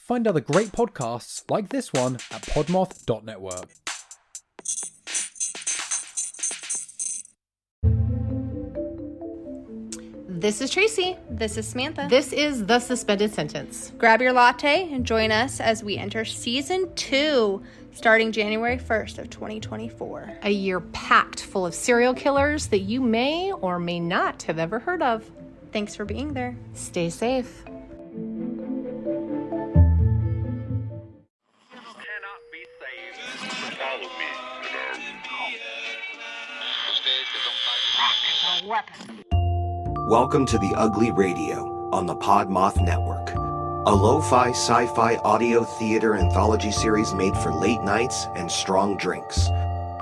Find other great podcasts like this one at podmoth.network. This is Tracy. This is Samantha. This is The Suspended Sentence. Grab your latte and join us as we enter Season 2, starting January 1st of 2024. A year packed full of serial killers that you may or may not have ever heard of. Thanks for being there. Stay safe. Welcome to The Ugly Radio on the Podmoth Network, a lo-fi sci-fi audio theater anthology series made for late nights and strong drinks.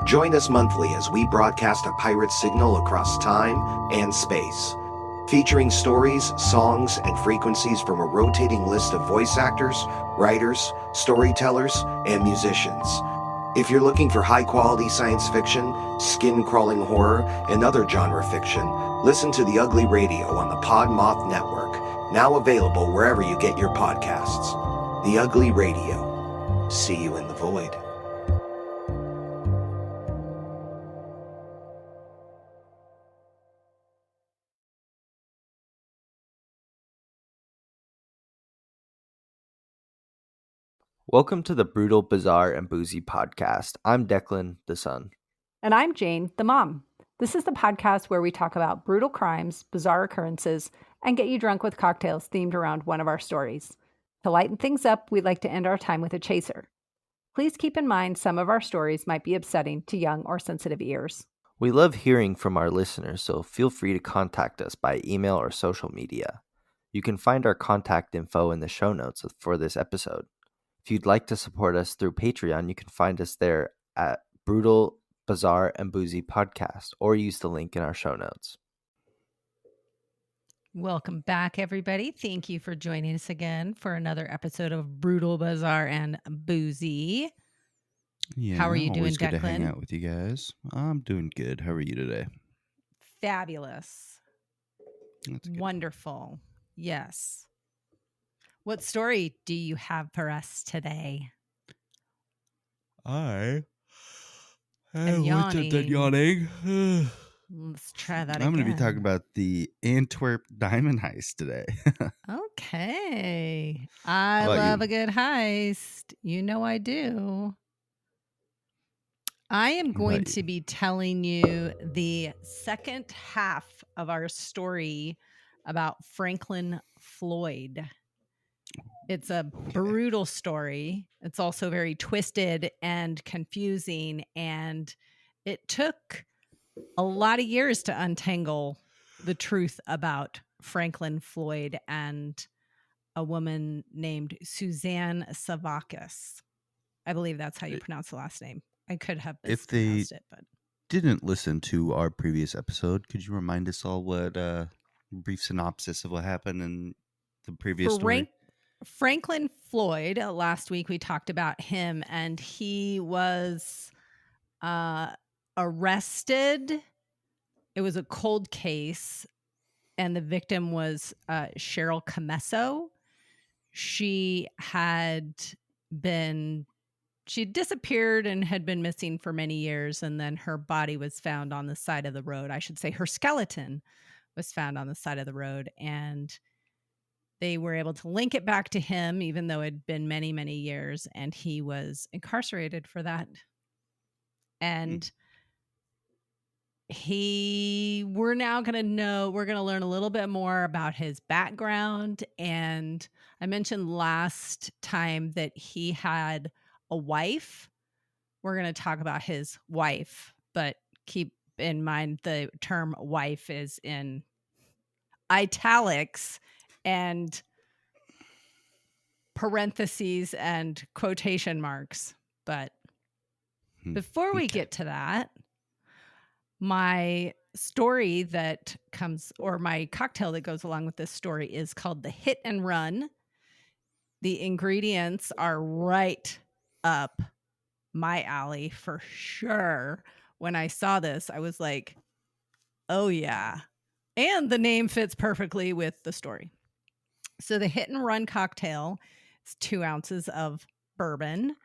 Join us monthly as we broadcast a pirate signal across time and space, featuring stories, songs, and frequencies from a rotating list of voice actors, writers, storytellers, and musicians. If you're looking for high-quality science fiction, skin-crawling horror, and other genre fiction, listen to The Ugly Radio on the Podmoth Network, now available wherever you get your podcasts. The Ugly Radio. See you in the void. Welcome to the Brutal, Bizarre, and Boozy podcast. I'm Deklan, the son. And I'm Jane, the mom. This is the podcast where we talk about brutal crimes, bizarre occurrences, and get you drunk with cocktails themed around one of our stories. To lighten things up, we'd like to end our time with a chaser. Please keep in mind some of our stories might be upsetting to young or sensitive ears. We love hearing from our listeners, so feel free to contact us by email or social media. You can find our contact info in the show notes for this episode. If you'd like to support us through Patreon, you can find us there at Brutal, Bizarre, and Boozy Podcast, or use the link in our show notes. Welcome back, everybody. Thank you for joining us again for another episode of Brutal, Bizarre, and Boozy. Yeah, how are you doing, always good to Declan? hang out with you guys. I'm doing good. How are you today? Fabulous. That's good. Wonderful. Yes. What story do you have for us today? I am what's up, that yawning? Let's try that I'm again. going to be talking about the Antwerp Diamond Heist today. Okay. I How about love you? a good heist. You know I do. I am going to be telling you the second half of our story about Franklin Floyd. It's a brutal story. It's also very twisted and confusing, and it took a lot of years to untangle the truth about Franklin Floyd and a woman named Suzanne Sevakis. I believe that's how you pronounce the last name. I could have mispronounced it, but Didn't listen to our previous episode. Could you remind us all what brief synopsis of what happened in the previous story? Franklin Floyd, last week we talked about him, and he was arrested. It was a cold case, and the victim was Cheryl Camesso. She disappeared and had been missing for many years, and then her body was found on the side of the road. I should say her skeleton was found on the side of the road, and they were able to link it back to him, even though it had been many, many years, and he was incarcerated for that. And we're going to learn a little bit more about his background. And I mentioned last time that he had a wife. We're going to talk about his wife, but keep in mind the term wife is in italics and parentheses and quotation marks. But before we get to that, my story that comes, or my cocktail that goes along with this story, is called the Hit and Run. The ingredients are right up my alley for sure. When I saw this, I was like, oh yeah. And the name fits perfectly with the story. So the Hit and Run cocktail, It's 2 ounces of bourbon,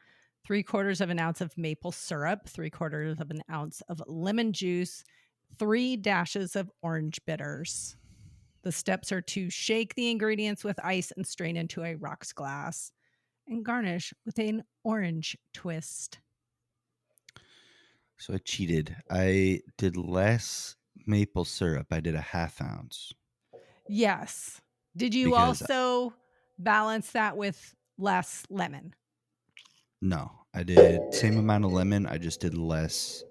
3/4 of an ounce of maple syrup, 3/4 of an ounce of lemon juice, 3 dashes of orange bitters. The steps are to shake the ingredients with ice and strain into a rocks glass and garnish with an orange twist. So I cheated. I did less maple syrup. I did a 1/2 ounce. Yes. Did you Because- also balance that with less lemon? No, I did same amount of lemon. I just did less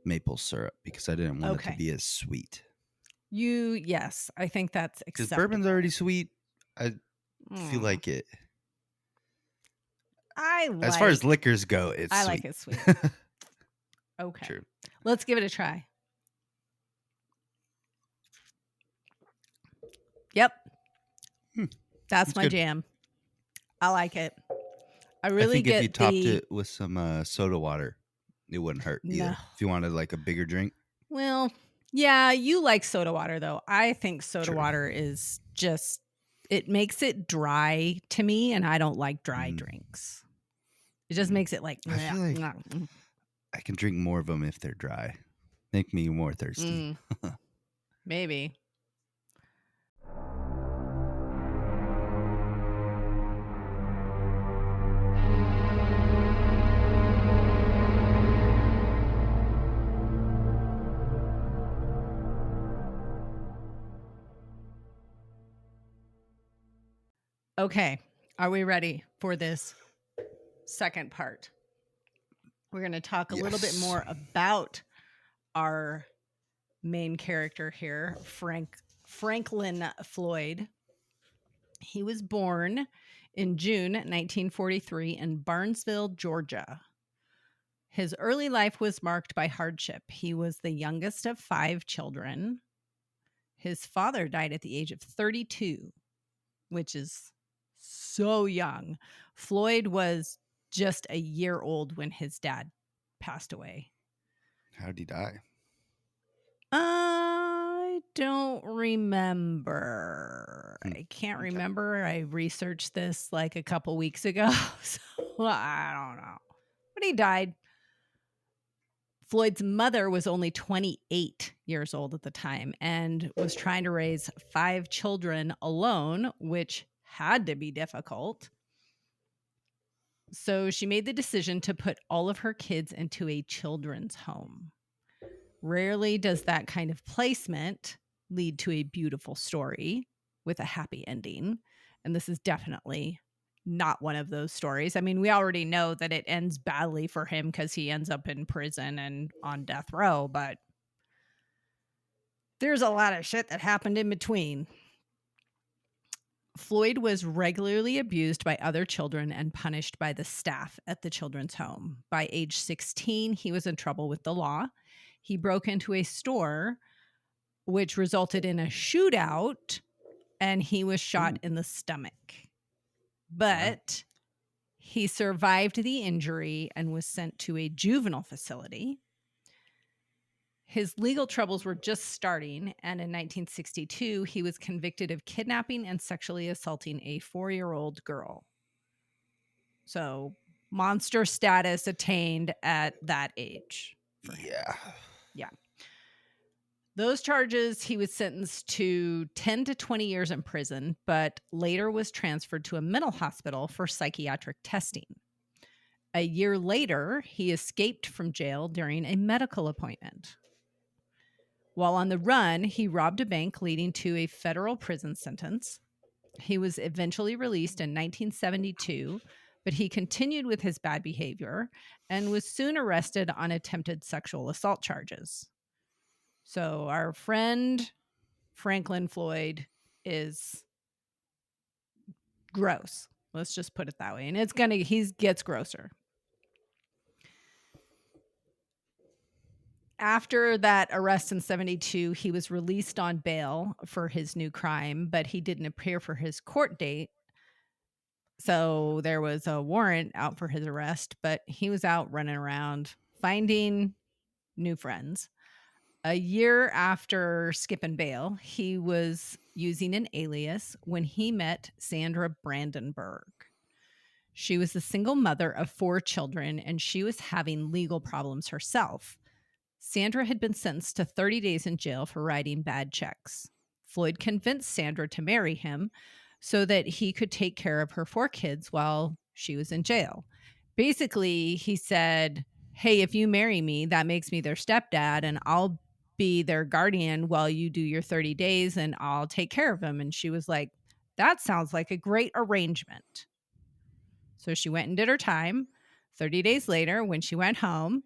maple syrup because I didn't want it Okay. to be as sweet. Yes, I think that's Because acceptable. bourbon's already sweet. I feel Mm. like it. I As far as liquors go, it's I sweet. like it sweet. Okay. True. Let's give it a try. Yep. That's It's my good. jam. I like it. I I really think get if you topped the it with some soda water, it wouldn't hurt either. No. If you wanted like a bigger drink. Well, yeah, you like soda water though. I think soda True. water is just it makes it dry to me, and I don't like dry Mm. drinks. It just makes it like I feel like mm. I can drink more of them if they're dry. Make me more thirsty. Maybe. Okay, are we ready for this second part? We're going to talk a little bit Yes. more about our main character here, Franklin Floyd. He was born in June 1943 in Barnesville, Georgia. His early life was marked by hardship. He was the youngest of 5 children. His father died at the age of 32, which is so young. Floyd was just a year old when his dad passed away. How'd he die? I don't remember. I can't remember. I researched this like a couple weeks ago. So I don't know. But he died. Floyd's mother was only 28 years old at the time and was trying to raise 5 children alone, which had to be difficult. So she made the decision to put all of her kids into a children's home. Rarely does that kind of placement lead to a beautiful story with a happy ending. And this is definitely not one of those stories. I mean, we already know that it ends badly for him because he ends up in prison and on death row, but there's a lot of shit that happened in between. Floyd was regularly abused by other children and punished by the staff at the children's home. By age 16, he was in trouble with the law. He broke into a store, which resulted in a shootout, and he was shot in the stomach. But he survived the injury and was sent to a juvenile facility. His legal troubles were just starting, and in 1962, he was convicted of kidnapping and sexually assaulting a 4-year-old girl. So, monster status attained at that age. Yeah. Those charges, he was sentenced to 10 to 20 years in prison, but later was transferred to a mental hospital for psychiatric testing. A year later, he escaped from jail during a medical appointment. While on the run, he robbed a bank, leading to a federal prison sentence. He was eventually released in 1972, but he continued with his bad behavior and was soon arrested on attempted sexual assault charges. So our friend Franklin Floyd is gross. Let's just put it that way. And he gets grosser. After that arrest in 72, he was released on bail for his new crime, but he didn't appear for his court date. So there was a warrant out for his arrest, but he was out running around finding new friends. A year after skipping bail, he was using an alias when he met Sandra Brandenburg. She was the single mother of 4 children, and she was having legal problems herself. Sandra had been sentenced to 30 days in jail for writing bad checks. Floyd convinced Sandra to marry him so that he could take care of her 4 kids while she was in jail. Basically, he said, hey, if you marry me, that makes me their stepdad, and I'll be their guardian while you do your 30 days, and I'll take care of them. And she was like, that sounds like a great arrangement. So she went and did her time. 30 days later, when she went home,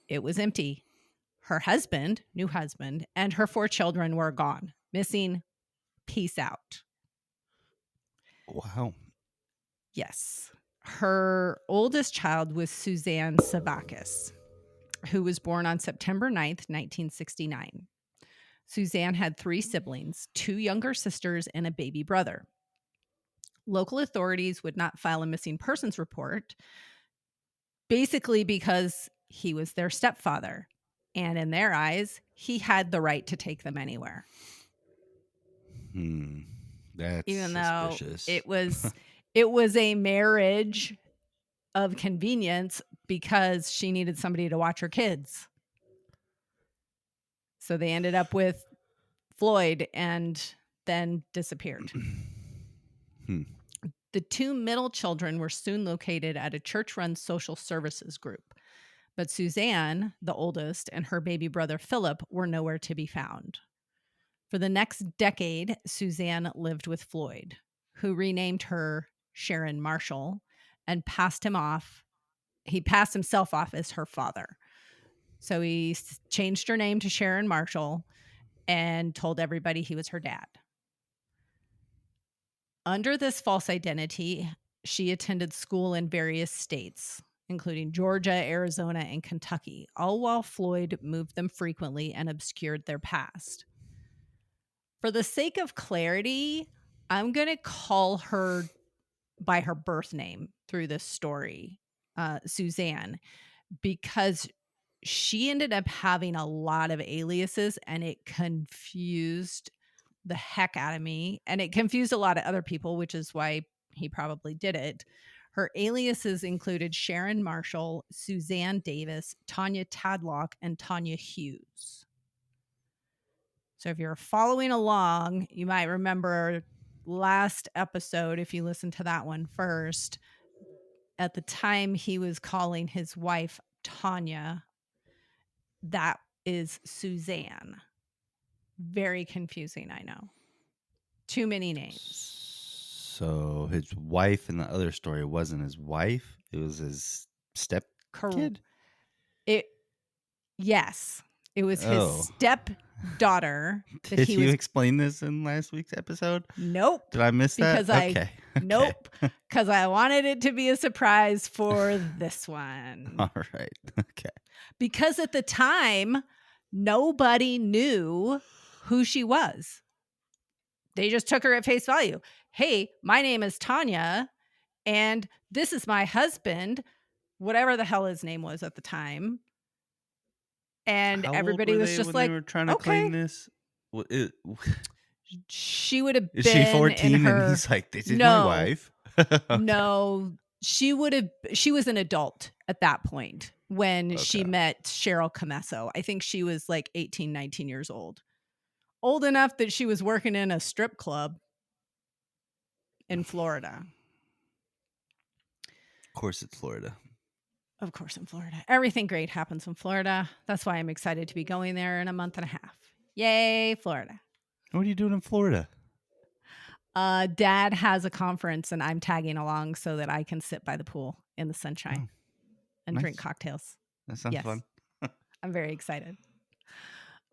it was empty. Her husband, new husband, and her 4 children were gone, missing, peace out. Wow. Yes. Her oldest child was Suzanne Sevakis, who was born on September 9th, 1969. Suzanne had 3 siblings, 2 younger sisters, and a baby brother. Local authorities would not file a missing persons report, basically because he was their stepfather. And in their eyes, he had the right to take them anywhere. That's even though suspicious. it was a marriage of convenience because she needed somebody to watch her kids. So they ended up with Floyd and then disappeared. The 2 middle children were soon located at a church-run social services group. But Suzanne, the oldest, and her baby brother Philip were nowhere to be found. For the next decade, Suzanne lived with Floyd, who renamed her Sharon Marshall and passed himself off as her father. So he changed her name to Sharon Marshall and told everybody he was her dad. Under this false identity, she attended school in various states, including Georgia, Arizona, and Kentucky, all while Floyd moved them frequently and obscured their past. For the sake of clarity, I'm going to call her by her birth name through this story, Suzanne, because she ended up having a lot of aliases and it confused the heck out of me. And it confused a lot of other people, which is why he probably did it. Her aliases included Sharon Marshall, Suzanne Davis, Tanya Tadlock, and Tanya Hughes. So if you're following along, you might remember last episode, if you listen to that one first, at the time he was calling his wife Tanya. That is Suzanne. Very confusing, I know. Too many names. So his wife in the other story wasn't his wife; it was his step kid. Yes, it was his stepdaughter. Did you explain this in last week's episode? Nope. Did I miss that? Okay. Nope. Because I wanted it to be a surprise for this one. All right. Okay. Because at the time, nobody knew who she was. They just took her at face value. Hey, my name is Tanya, and this is my husband, whatever the hell his name was at the time. And everybody was just like, they were trying to claim this. She would have been. Is she 14? And he's like, "This is my wife." Okay. No, she was an adult at that point when she met Cheryl Camesso. I think she was like 18, 19 years old. Old enough that she was working in a strip club in Florida. Of course, it's Florida. Of course, in Florida. Everything great happens in Florida. That's why I'm excited to be going there in a month and a half. Yay, Florida. What are you doing in Florida? Dad has a conference and I'm tagging along so that I can sit by the pool in the sunshine and drink cocktails. That sounds fun. I'm very excited.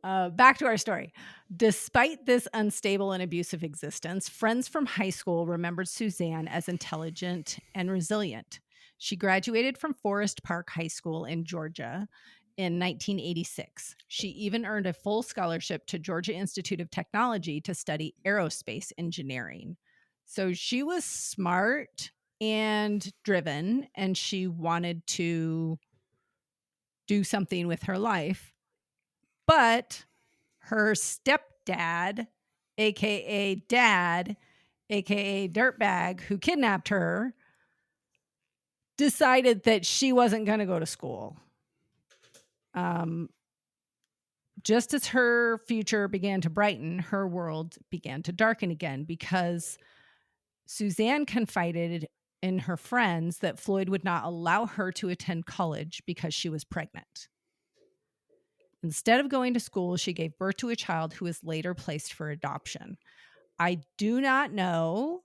Back to our story. Despite this unstable and abusive existence, friends from high school remembered Suzanne as intelligent and resilient. She graduated from Forest Park High School in Georgia in 1986. She even earned a full scholarship to Georgia Institute of Technology to study aerospace engineering. So she was smart and driven, and she wanted to do something with her life. But her stepdad, aka dad, aka dirtbag, who kidnapped her, decided that she wasn't going to go to school. Just as her future began to brighten, her world began to darken again because Suzanne confided in her friends that Floyd would not allow her to attend college because she was pregnant. Instead of going to school, she gave birth to a child who was later placed for adoption. I do not know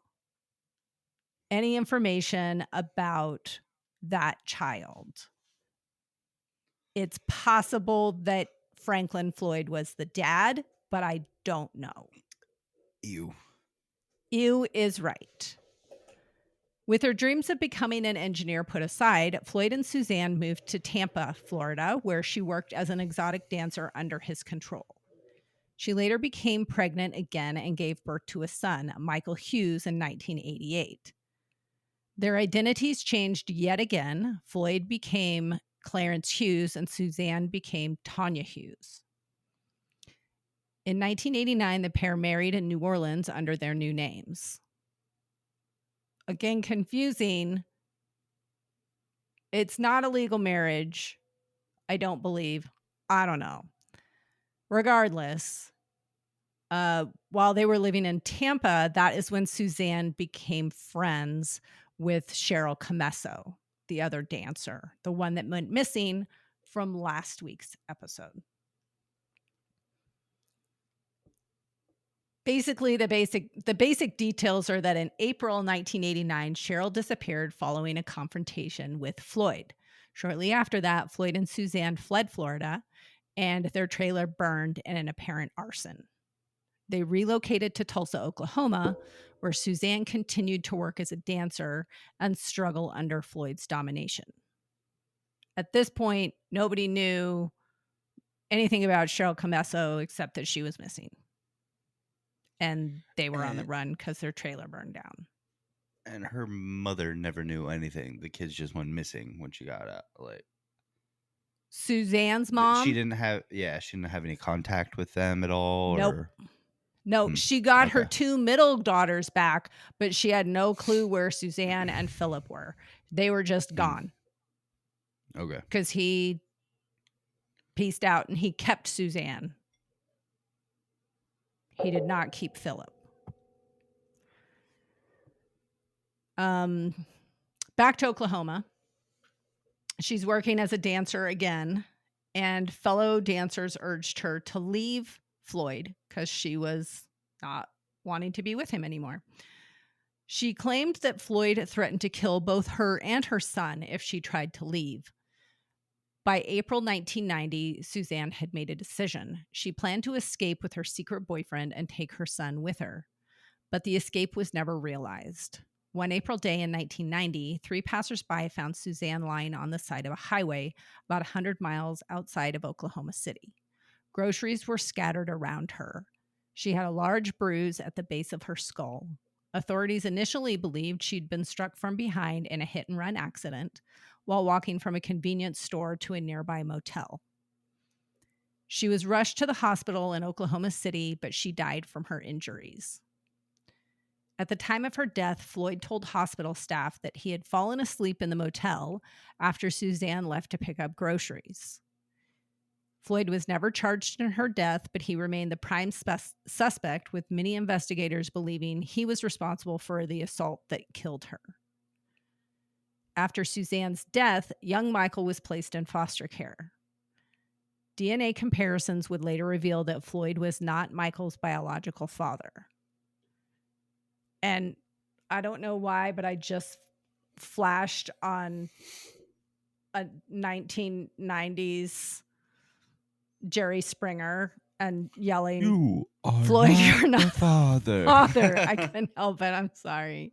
any information about that child. It's possible that Franklin Floyd was the dad, but I don't know. Ew. Ew is right. With her dreams of becoming an engineer put aside, Floyd and Suzanne moved to Tampa, Florida, where she worked as an exotic dancer under his control. She later became pregnant again and gave birth to a son, Michael Hughes, in 1988. Their identities changed yet again. Floyd became Clarence Hughes and Suzanne became Tanya Hughes. In 1989, the pair married in New Orleans under their new names. Again, confusing. It's not a legal marriage, I don't believe. I don't know. Regardless, while they were living in Tampa, that is when Suzanne became friends with Cheryl Comesso, the other dancer, the one that went missing from last week's episode. Basically, the basic details are that in April 1989, Cheryl disappeared following a confrontation with Floyd. Shortly after that, Floyd and Suzanne fled Florida, and their trailer burned in an apparent arson. They relocated to Tulsa, Oklahoma, where Suzanne continued to work as a dancer and struggle under Floyd's domination. At this point, nobody knew anything about Cheryl Comesso except that she was missing. And they were on the run because their trailer burned down. And her mother never knew anything. The kids just went missing when she got out. Like Suzanne's mom? She didn't have any contact with them at all. Nope. Or? No, she got her two middle daughters back, but she had no clue where Suzanne and Philip were. They were just gone. Okay. Because he pieced out and he kept Suzanne. He did not keep Philip. Back to Oklahoma. She's working as a dancer again, and fellow dancers urged her to leave Floyd because she was not wanting to be with him anymore. She claimed that Floyd threatened to kill both her and her son if she tried to leave. By April 1990, Suzanne had made a decision. She planned to escape with her secret boyfriend and take her son with her. But the escape was never realized. One April day in 1990, 3 passersby found Suzanne lying on the side of a highway about 100 miles outside of Oklahoma City. Groceries were scattered around her. She had a large bruise at the base of her skull. Authorities initially believed she'd been struck from behind in a hit-and-run accident while walking from a convenience store to a nearby motel. She was rushed to the hospital in Oklahoma City, but she died from her injuries. At the time of her death, Floyd told hospital staff that he had fallen asleep in the motel after Suzanne left to pick up groceries. Floyd was never charged in her death, but he remained the prime suspect, with many investigators believing he was responsible for the assault that killed her. After Suzanne's death, young Michael was placed in foster care. DNA comparisons would later reveal that Floyd was not Michael's biological father. And I don't know why, but I just flashed on a 1990s Jerry Springer and yelling, "You are Floyd, not you're not the father." Father. I couldn't help it. I'm sorry.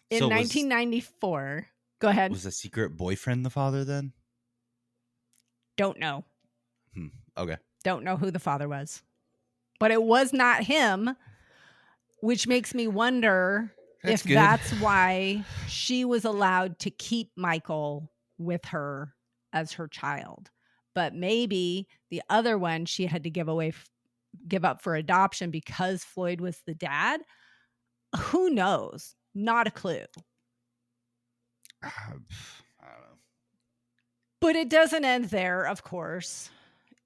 In So 1994, go ahead. Was the secret boyfriend the father then? Don't know. Okay. Don't know who the father was. But it was not him, which makes me wonder if that's why she was allowed to keep Michael with her as her child. But maybe the other one she had to give up for adoption because Floyd was the dad. Who knows? Not a clue. I don't know. But it doesn't end there, of course.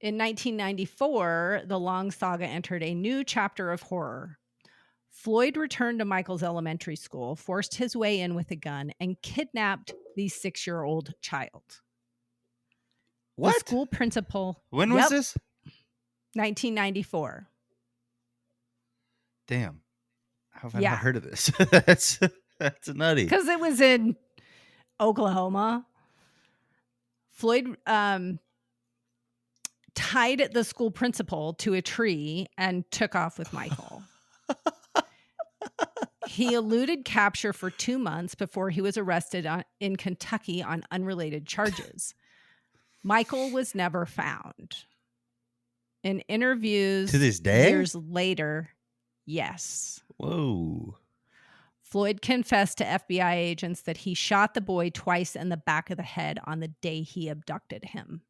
In 1994, the long saga entered a new chapter of horror. Floyd returned to Michael's elementary school, forced his way in with a gun, and kidnapped the 6-year-old child. What? The school principal. When was this? 1994. Damn. How have I Yeah. not heard of this? That's nutty. Because it was in Oklahoma. Floyd tied the school principal to a tree and took off with Michael. He eluded capture for 2 months before he was arrested in Kentucky on unrelated charges. Michael was never found. In interviews To this day? years later, yes. Whoa. Floyd confessed to FBI agents that he shot the boy twice in the back of the head on the day he abducted him.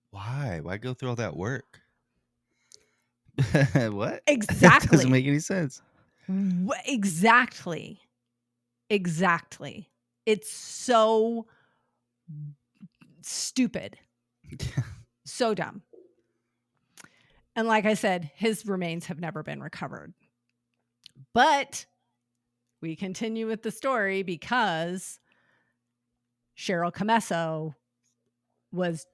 Why? Why go through all that work? What? Exactly. Doesn't make any sense. Exactly. It's so stupid. So dumb. And like I said, his remains have never been recovered. But we continue with the story because Cheryl Camesso was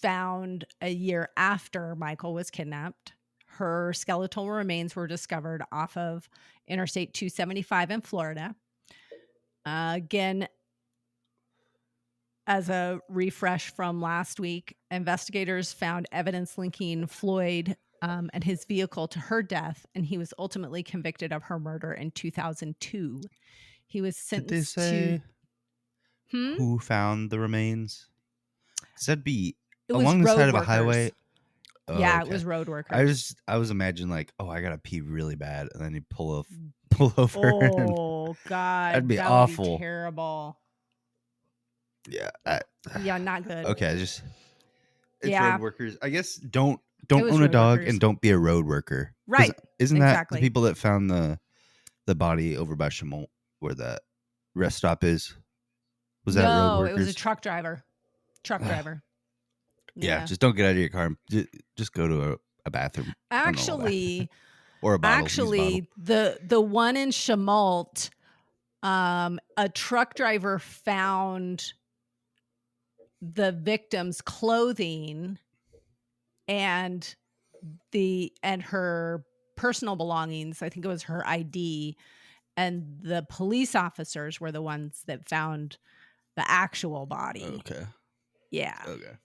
found a year after Michael was kidnapped. Her skeletal remains were discovered off of Interstate 275 in Florida. Again, as a refresh from last week, investigators found evidence linking Floyd and his vehicle to her death, and he was ultimately convicted of her murder in 2002. He was Did they sentenced say to... who found the remains? Because that'd be It was along the road side of a workers. highway. Oh, Yeah, okay. it was road workers. I was imagining like, oh, I gotta pee really bad, and then you pull over. Oh God, That'd be that awful. would be terrible. Yeah. Yeah, not good. Okay, it's Yeah. road workers. I guess don't It was own a road dog workers. and don't be a road worker. 'Cause Right. Isn't that Exactly. the people that found the body over by Chamont where that rest stop is? Was that road No, workers? it was a truck driver. Yeah, just don't get out of your car. Just go to a bathroom. Actually, or a bottle. Use a bottle. the one in Chamont, a truck driver found the victim's clothing and her personal belongings. I think it was her ID, and the police officers were the ones that found the actual body. Okay. Yeah. Okay.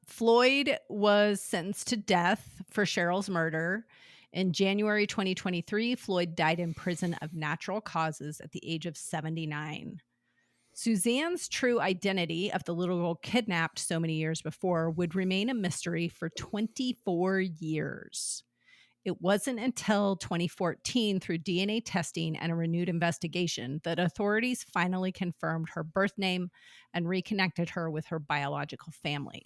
Floyd was sentenced to death for Cheryl's murder. In January 2023, Floyd died in prison of natural causes at the age of 79. Suzanne's true identity of the little girl kidnapped so many years before would remain a mystery for 24 years. It wasn't until 2014, through DNA testing and a renewed investigation, that authorities finally confirmed her birth name and reconnected her with her biological family.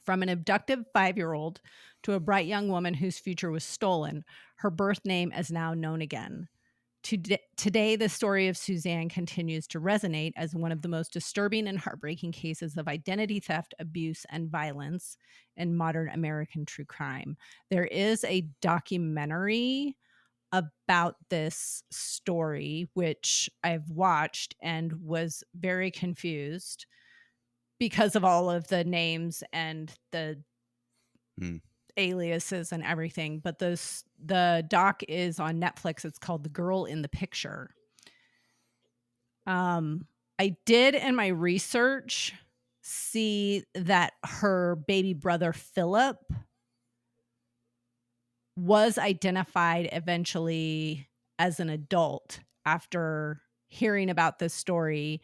From an abducted 5-year-old to a bright young woman whose future was stolen, her birth name is now known again. Today, the story of Suzanne continues to resonate as one of the most disturbing and heartbreaking cases of identity theft, abuse, and violence in modern American true crime. There is a documentary about this story, which I've watched and was very confused because of all of the names and the aliases and everything. But the doc is on Netflix. It's called The Girl in the Picture. I did in my research see that her baby brother Philip was identified eventually as an adult. After hearing about this story,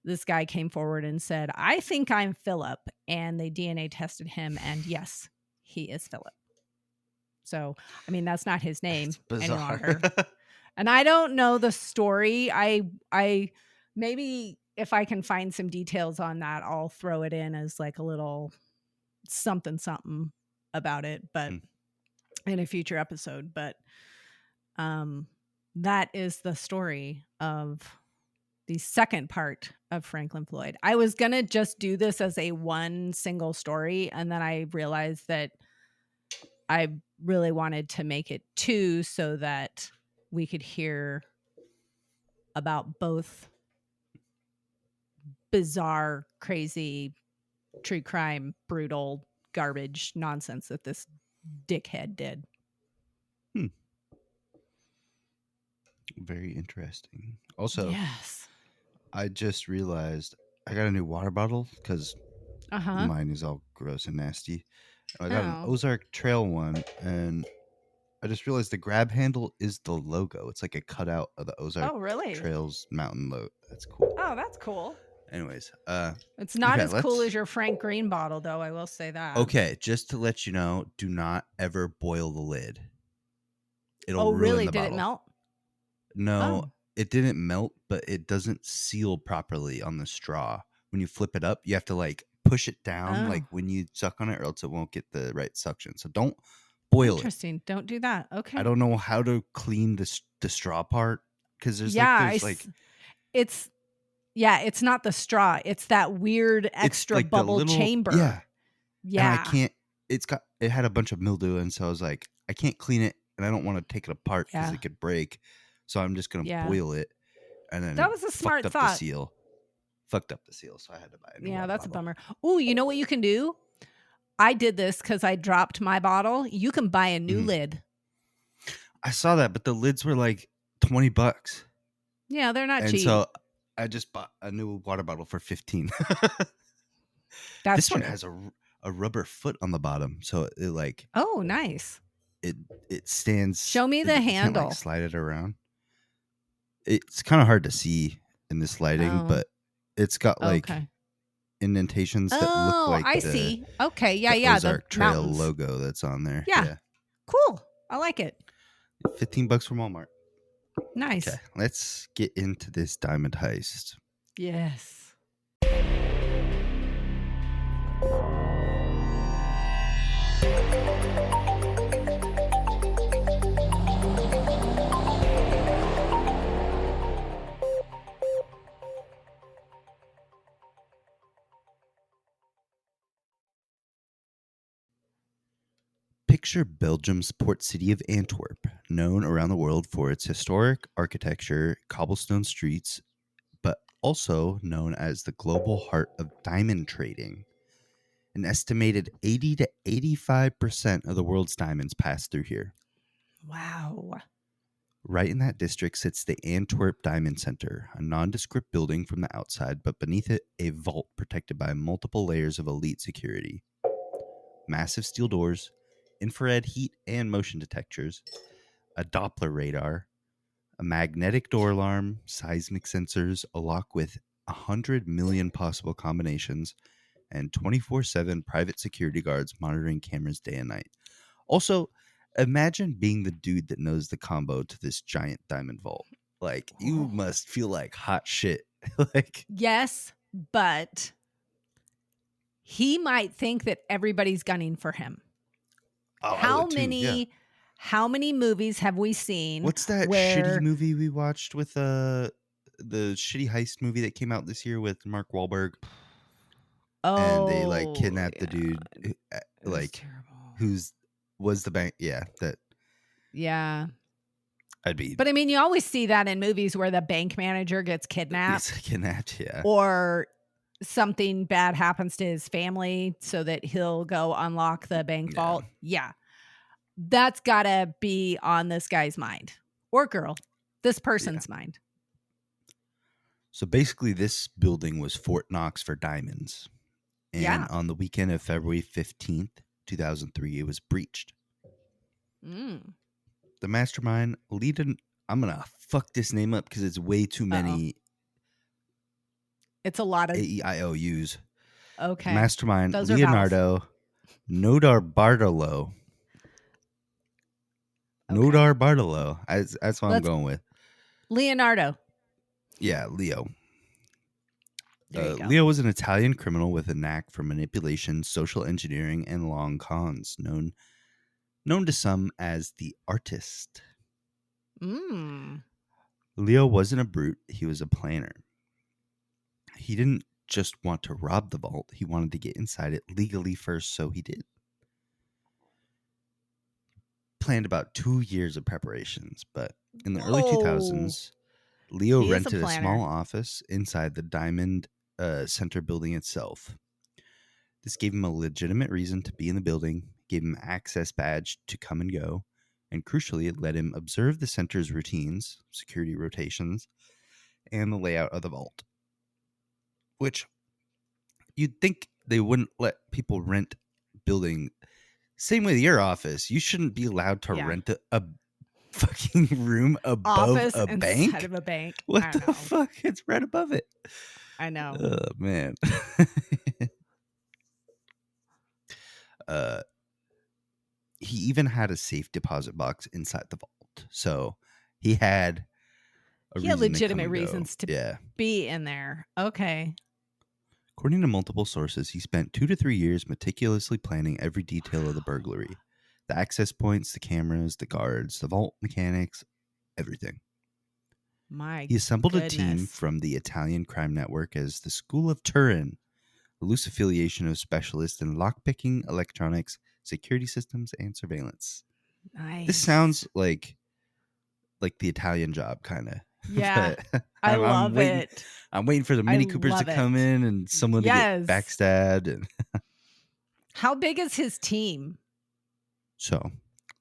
this guy came forward and said, "I think I'm Philip," and they DNA tested him, and yes, he is Philip. So, I mean, that's not his name any longer. And I don't know the story. I maybe if I can find some details on that, I'll throw it in as like a little something about it, but in a future episode. But that is the story of the second part of Franklin Floyd. I was going to just do this as a one single story, and then I realized that I really wanted to make it two so that we could hear about both bizarre, crazy, true crime, brutal, garbage nonsense that this dickhead did. Very interesting. Also, Yes. I just realized I got a new water bottle because Uh-huh. mine is all gross and nasty. I got an Oh. Ozark Trail one, and I just realized the grab handle is the logo. It's like a cutout of the Ozark Oh, really? Trails mountain logo. That's cool. Oh, that's cool. Anyways, It's not okay, as cool let's- as your Frank Green bottle, though. I will say that. okay, just to let you know, do not ever boil the lid. It'll Oh, ruin really? the Did bottle. it melt? No, Oh. it didn't melt, but it doesn't seal properly on the straw. When you flip it up, you have to like push it down, like Oh. when you suck on it, or else it won't get the right suction. So don't boil it. Interesting. Don't do that. Okay. I don't know how to clean the straw part because there's it's it's not the straw. It's that weird extra like the bubble little- chamber. yeah. Yeah. And I can't. It had a bunch of mildew, and so I was like, I can't clean it, and I don't want to take it apart because Yeah. it could break. So I'm just gonna Yeah. boil it, and then That was a smart fucked up thought. the seal. Fucked up the seal, so I had to buy a new Yeah, water that's a bottle. bummer. Oh, you know what you can do? I did this because I dropped my bottle. You can buy a new Mhm. lid. I saw that, but the lids were like $20, Yeah, they're not and cheap. so I just bought a new water bottle for 15. That's This one true. has a rubber foot on the bottom, so it like Oh, nice. it stands. Show me the you can't, handle. like, slide it around. It's kind of hard to see in this lighting, Oh. but it's got like Okay. indentations that look Oh, like I the, see. Okay. Yeah, the yeah. Ozark The Trail mountains. logo that's on there. Yeah. Cool. I like it. $15 from Walmart. Nice. Okay, let's get into this diamond heist. Yes. Picture Belgium's port city of Antwerp, known around the world for its historic architecture, cobblestone streets, but also known as the global heart of diamond trading. An estimated 80 to 85% of the world's diamonds pass through here. Wow. Right in that district sits the Antwerp Diamond Centre, a nondescript building from the outside, but beneath it, a vault protected by multiple layers of elite security. Massive steel doors, infrared heat and motion detectors, a Doppler radar, a magnetic door alarm, seismic sensors, a lock with 100 million possible combinations, and 24/7 private security guards monitoring cameras day and night. Also, imagine being the dude that knows the combo to this giant diamond vault. Like, you must feel like hot shit. Like, Yes, but he might think that everybody's gunning for him. oh, I How would too, many yeah. how many movies have we seen? What's that where shitty movie we watched with the shitty heist movie that came out this year with Mark Wahlberg? And they like kidnapped the dude who, it was like terrible. was the bank. Yeah, that Yeah. I'd be. But I mean, you always see that in movies where the bank manager gets kidnapped It's kidnapped. Yeah. or something bad happens to his family so that he'll go unlock the bank Yeah. vault. Yeah. That's got to be on this guy's mind or girl, this person's mind. So basically, this building was Fort Knox for diamonds. And Yeah. on the weekend of February 15th, 2003, it was breached. Mm. The mastermind, I'm going to fuck this name up because it's way too many It's a lot of. AEIOUs. Okay. Mastermind, Those are Leonardo Notarbartolo. Okay. Notarbartolo. That's what I'm Let's- going with. Leonardo. Yeah, Leo. There you go. Leo was an Italian criminal with a knack for manipulation, social engineering, and long cons, known to some as the artist. Mm. Leo wasn't a brute, he was a planner. He didn't just want to rob the vault, he wanted to get inside it legally first, so he did. Planned about 2 years of preparations, but in the early 2000s, Leo He is a rented a small planner. office inside the Diamond Center building itself. This gave him a legitimate reason to be in the building, gave him access badge to come and go, and crucially, it let him observe the center's routines, security rotations, and the layout of the vault. Which you'd think they wouldn't let people rent building. Same with your office. You shouldn't be allowed to Yeah. rent a fucking room above Office a bank. inside of a bank. What I the know. fuck? It's right above it. I know. Oh man. He even had a safe deposit box inside the vault. So he had He had reason to come legitimate and go. reasons to Yeah. be in there. Okay. According to multiple sources, he spent 2 to 3 years meticulously planning every detail of the burglary. The access points, the cameras, the guards, the vault mechanics, everything. My He assembled a team goodness. from the Italian crime network as the School of Turin, a loose affiliation of specialists in lockpicking, electronics, security systems, and surveillance. Nice. This sounds like the Italian Job, kind of. Yeah. But I I'm love waiting, it. I'm waiting for the Mini I Coopers to love come it. in and someone to Yes. get backstabbed. And How big is his team? so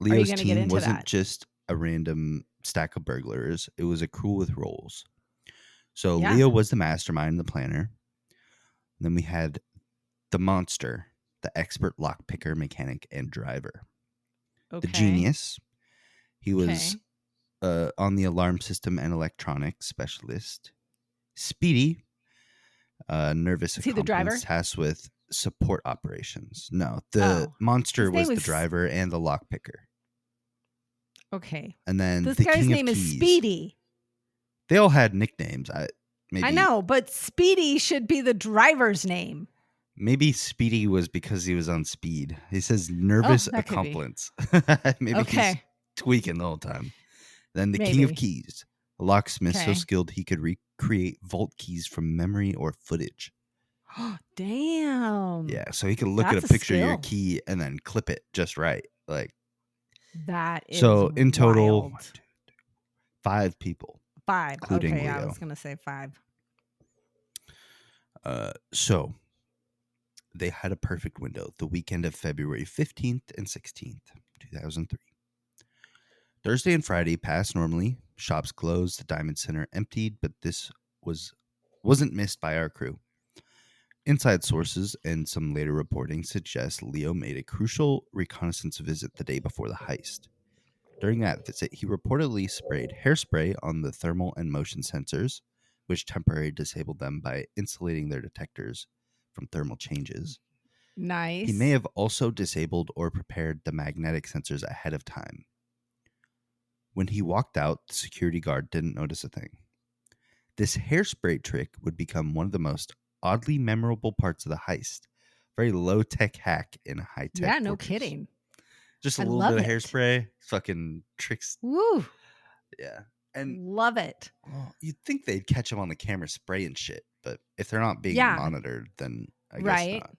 Leo's gonna get team into wasn't that? just a random stack of burglars. It was a crew with roles. So Yeah. Leo was the mastermind, the planner. Then we had the monster, the expert lockpicker, mechanic, and driver. Okay. The genius, he was Okay. on the alarm system and electronics specialist. Speedy, nervous Is he the driver? accomplice tasked with support operations. No, the monster His name was the was- driver and the lockpicker. Okay. And then This the guy's king name of is keys. Speedy. They all had nicknames. I know, but Speedy should be the driver's name. Maybe Speedy was because he was on speed. He says nervous that could be. accomplice. Maybe he's Okay. tweaking the whole time. Then the king of Maybe. keys, a locksmith so Okay. skilled he could recreate vault keys from memory or footage. Damn. Yeah, so he could look at That's a a picture of your skill. key and then clip it just right. Like, That is so in total, wild. 5 people. 5. including Okay, I Leo. was going to say 5. So they had a perfect window, the weekend of February 15th and 16th, 2003. Thursday and Friday passed normally. Shops closed, the Diamond Center emptied, but this wasn't missed by our crew. Inside sources and some later reporting suggest Leo made a crucial reconnaissance visit the day before the heist. During that visit, he reportedly sprayed hairspray on the thermal and motion sensors, which temporarily disabled them by insulating their detectors from thermal changes. Nice. He may have also disabled or prepared the magnetic sensors ahead of time. When he walked out, the security guard didn't notice a thing. This hairspray trick would become one of the most oddly memorable parts of the heist. Very low-tech hack in a high-tech Yeah, no fortress. kidding. Just a I little love bit of it. hairspray, fucking tricks. Woo. Yeah. And Love it. well, you'd think they'd catch him on the camera spraying shit, but if they're not being Yeah. monitored, then I guess Right. not.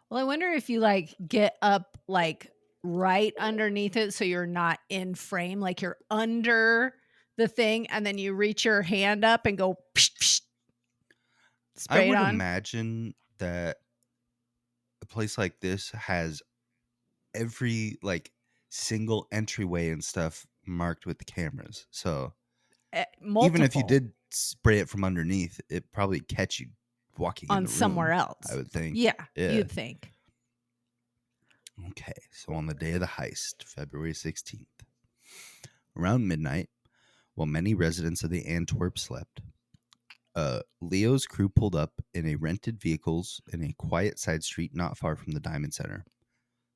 Well, I wonder if you get up right underneath it so you're not in frame, like you're under the thing, and then you reach your hand up and go psh, psh, spray I would it on. imagine that a place like this has every single entryway and stuff marked with the cameras. So Multiple even if you did spray it from underneath, it probably catch you walking in on the room, somewhere else, I would think. Yeah, Yeah. you'd think. Okay, so on the day of the heist, February 16th, around midnight, while many residents of the Antwerp slept, Leo's crew pulled up in a rented vehicles in a quiet side street not far from the Diamond Center.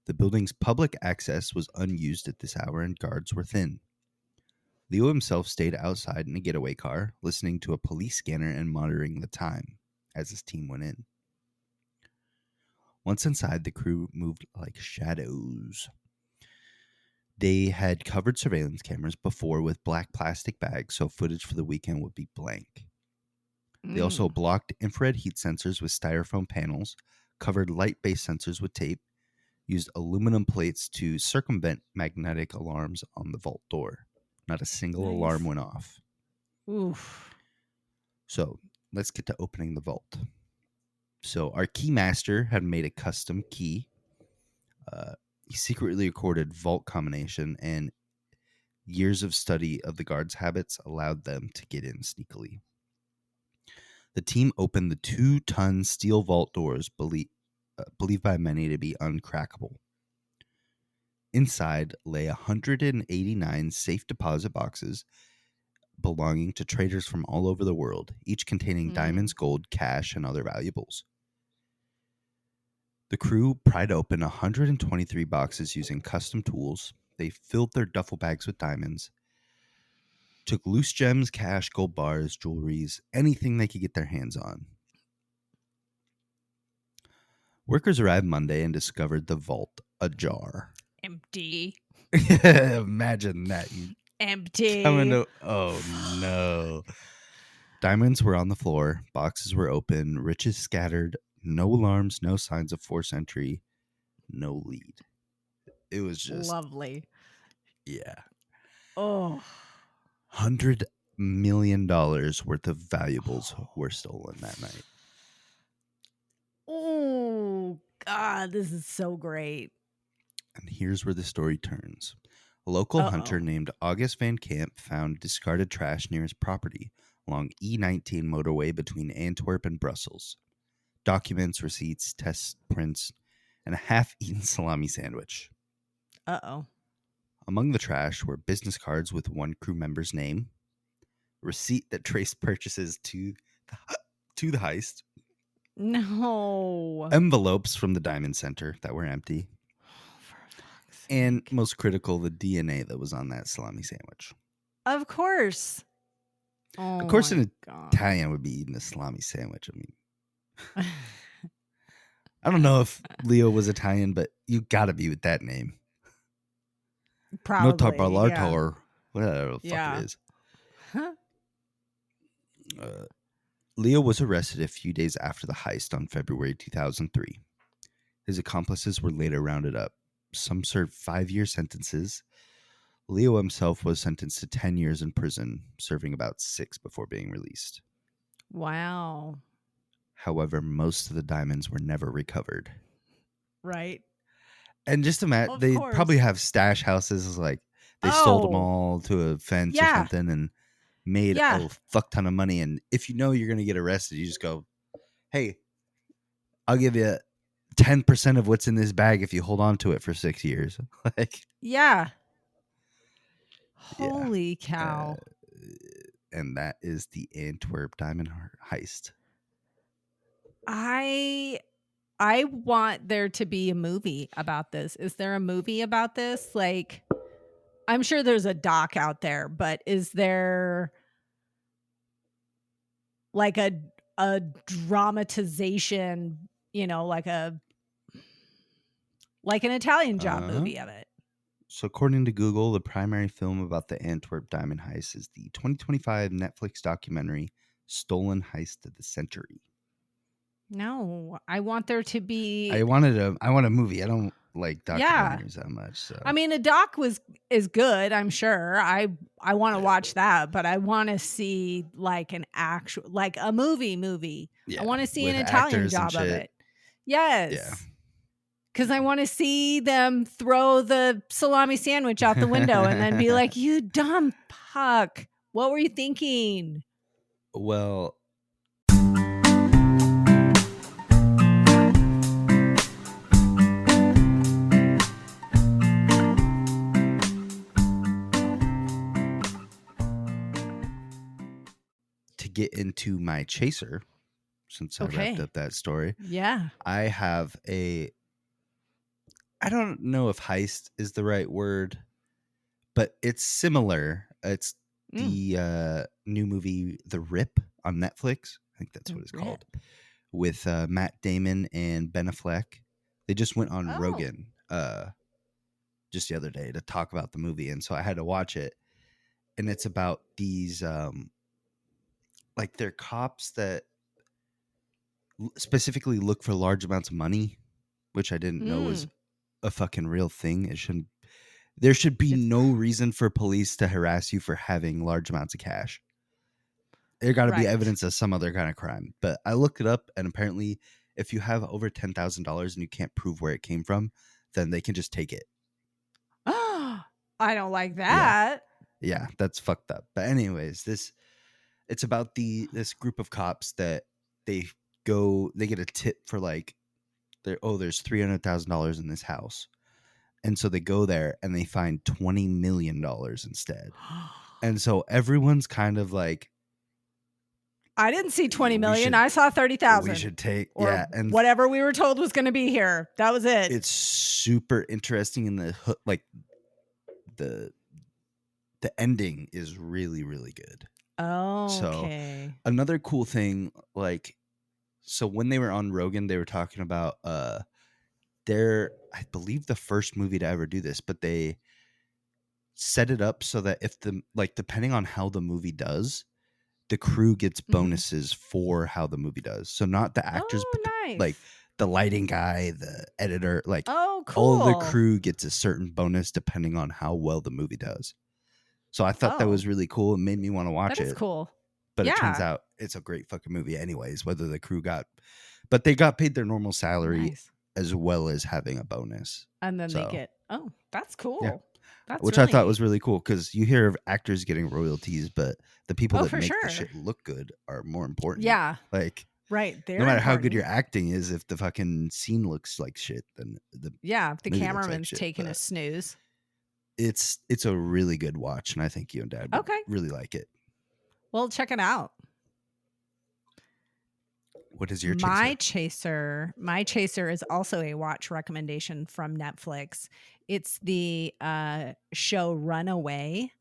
The building's public access was unused at this hour and guards were thin. Leo himself stayed outside in a getaway car, listening to a police scanner and monitoring the time as his team went in. Once inside, the crew moved like shadows. They had covered surveillance cameras before with black plastic bags so footage for the weekend would be blank. They also blocked infrared heat sensors with styrofoam panels, covered light-based sensors with tape, used aluminum plates to circumvent magnetic alarms on the vault door. Not a single alarm went off. Oof. So let's get to opening the vault. So our key master had made a custom key. He secretly recorded vault combination, and years of study of the guards' habits allowed them to get in sneakily. The team opened the 2-ton steel vault doors, believed by many to be uncrackable. Inside lay 189 safe deposit boxes belonging to traders from all over the world, each containing diamonds, gold, cash, and other valuables. The crew pried open 123 boxes using custom tools. They filled their duffel bags with diamonds, took loose gems, cash, gold bars, jewelries, anything they could get their hands on. Workers arrived Monday and discovered the vault ajar. Empty. Imagine that. Empty. Oh, no. Diamonds were on the floor. Boxes were open. Riches scattered. No alarms. No signs of forced entry. No lead. It was just... lovely. Yeah. Oh. $100 million worth of valuables were stolen that night. Oh, God, this is so great. And here's where the story turns. A local hunter named August Van Camp found discarded trash near his property along E19 motorway between Antwerp and Brussels. Documents, receipts, test prints, and a half-eaten salami sandwich. Uh-oh. Among the trash were business cards with one crew member's name, receipt that traced purchases to the heist, No. envelopes from the Diamond Centre that were empty, and most critical, the DNA that was on that salami sandwich. Of course. Oh, of course, an God. Italian would be eating a salami sandwich. I mean, I don't know if Leo was Italian, but you got to be with that name. Probably. No Tarpalator, Yeah. or whatever the fuck Yeah. it is. Huh? Leo was arrested a few days after the heist on February 2003. His accomplices were later rounded up. Some served 5-year sentences. Leo himself was sentenced to 10 years in prison, serving about 6 before being released. Wow. However, most of the diamonds were never recovered. Right. And just imagine, they course. probably have stash houses, like they sold them all to a fence or something and made a fuck ton of money. And if you know you're going to get arrested, you just go, hey, I'll give you 10% of what's in this bag if you hold on to it for 6 years. Like, yeah. Holy cow. And that is the Antwerp Diamond Heist. I want there to be a movie about this. Is there a movie about this? Like, I'm sure there's a doc out there, but is there like a dramatization, like an Italian Job movie of it? So according to Google, the primary film about the Antwerp Diamond Heist is the 2025 Netflix documentary Stolen Heist of the Century. No, I want there to be. I want a movie. I don't like documentaries that much. So I mean, a doc is good. I'm sure. I want to watch that, but I want to see like an actual, like a movie. Yeah, I want to see an Italian Job of it. Yes. Yeah. Because I want to see them throw the salami sandwich out the window and then be like, "You dumb puck! What were you thinking?" Well. To get into my chaser, since I wrapped up that story. Yeah. I have I don't know if heist is the right word, but it's similar. It's the new movie, The Rip, on Netflix. I think that's what it's called. With Matt Damon and Ben Affleck. They just went on Rogan just the other day to talk about the movie, and so I had to watch it. And it's about these like they're cops that specifically look for large amounts of money, which I didn't know was a fucking real thing. There should be no reason for police to harass you for having large amounts of cash. There got to be evidence of some other kind of crime. But I looked it up, and apparently if you have over $10,000 and you can't prove where it came from, then they can just take it. I don't like that. Yeah, that's fucked up. But anyways, it's about this group of cops that they get a tip for like there's $300,000 in this house. And so they go there and they find $20 million instead. And so everyone's kind of like, I didn't see 20 million. I saw 30,000. We should take, and whatever we were told was going to be here. That was it. It's super interesting, and the ending is really, really good. Oh, okay. So another cool thing, like, so when they were on Rogan, they were talking about I believe the first movie to ever do this, but they set it up so that if depending on how the movie does, the crew gets bonuses for how the movie does. So not the actors, but nice. Like the lighting guy, the editor, like cool. All the crew gets a certain bonus depending on how well the movie does. So I thought that was really cool and made me want to watch it. That's cool. But it turns out it's a great fucking movie anyways, whether the crew but they got paid their normal salary as well as having a bonus. And then they get, that's cool. Yeah. That's Which I thought was really cool, because you hear of actors getting royalties, but the people that make the shit look good are more important. Yeah. Like, right. No matter how good your acting is, if the fucking scene looks like shit, then if the cameraman's taking a snooze. It's a really good watch, and I think you and Dad would really like it. Well, check it out. What is your chaser? My chaser is also a watch recommendation from Netflix. It's the show Runaway,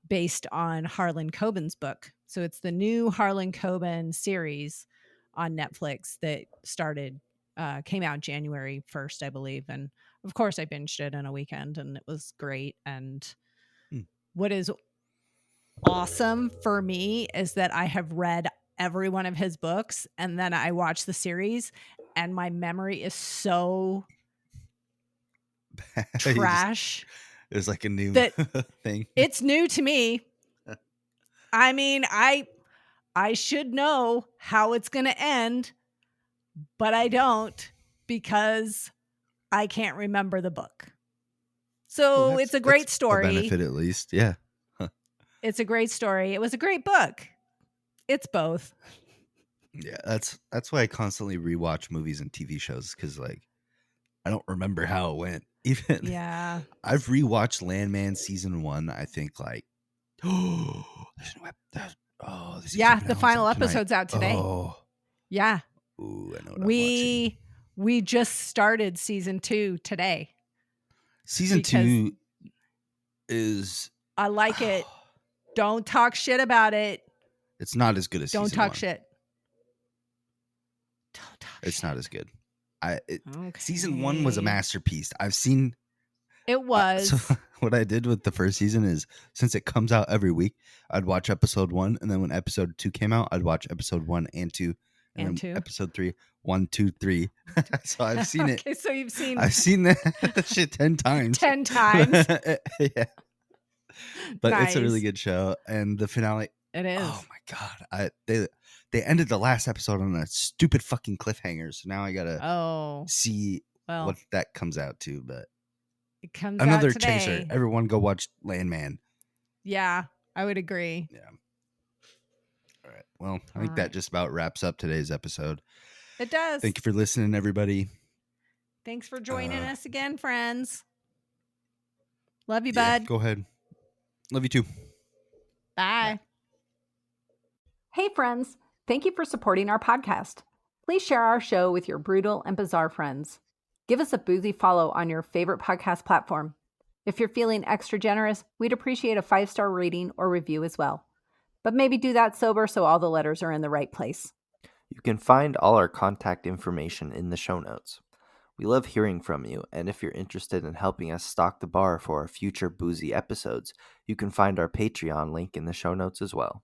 based on Harlan Coben's book. So it's the new Harlan Coben series on Netflix that came out January 1st, I believe. And of course I binged it in a weekend, and it was great. And what is awesome for me is that I have read every one of his books, and then I watch the series, and my memory is so trash. It's like a new thing. It's new to me. I mean, I should know how it's going to end, but I don't, because I can't remember the book. So it's a great story. A benefit, at least. Yeah. It's a great story. It was a great book. It's both. Yeah, that's why I constantly rewatch movies and TV shows, because like I don't remember how it went. Even I've rewatched Landman season 1. I think like the final episode's out today. Oh yeah. Ooh, I know what I'm watching. We just started season 2 today. Season 2 is. I like it. Don't talk shit about it. It's not as good as Don't season talk 1. shit. Don't talk It's shit. not as good. Season 1 was a masterpiece. I've seen. It was. So what I did with the first season is, since it comes out every week, I'd watch episode 1, and then when episode 2 came out, I'd watch episode 1 and 2, and then episode 3, 1, 2, 3. So I've seen it. Okay, so I've seen that shit 10 times. 10 times. Yeah. But it's a really good show, and the finale. It is. Oh my god! They ended the last episode on a stupid fucking cliffhanger, so now I gotta see what that comes out to. But it comes another out today. chaser. Everyone go watch Landman. Yeah, I would agree. Yeah. All right. Well, I think that just about wraps up today's episode. It does. Thank you for listening, everybody. Thanks for joining us again, friends. Love you, bud. Go ahead. Love you too. Bye. Hey, friends. Thank you for supporting our podcast. Please share our show with your brutal and bizarre friends. Give us a Boozy follow on your favorite podcast platform. If you're feeling extra generous, we'd appreciate a 5-star rating or review as well. But maybe do that sober so all the letters are in the right place. You can find all our contact information in the show notes. We love hearing from you, and if you're interested in helping us stock the bar for our future Boozy episodes, you can find our Patreon link in the show notes as well.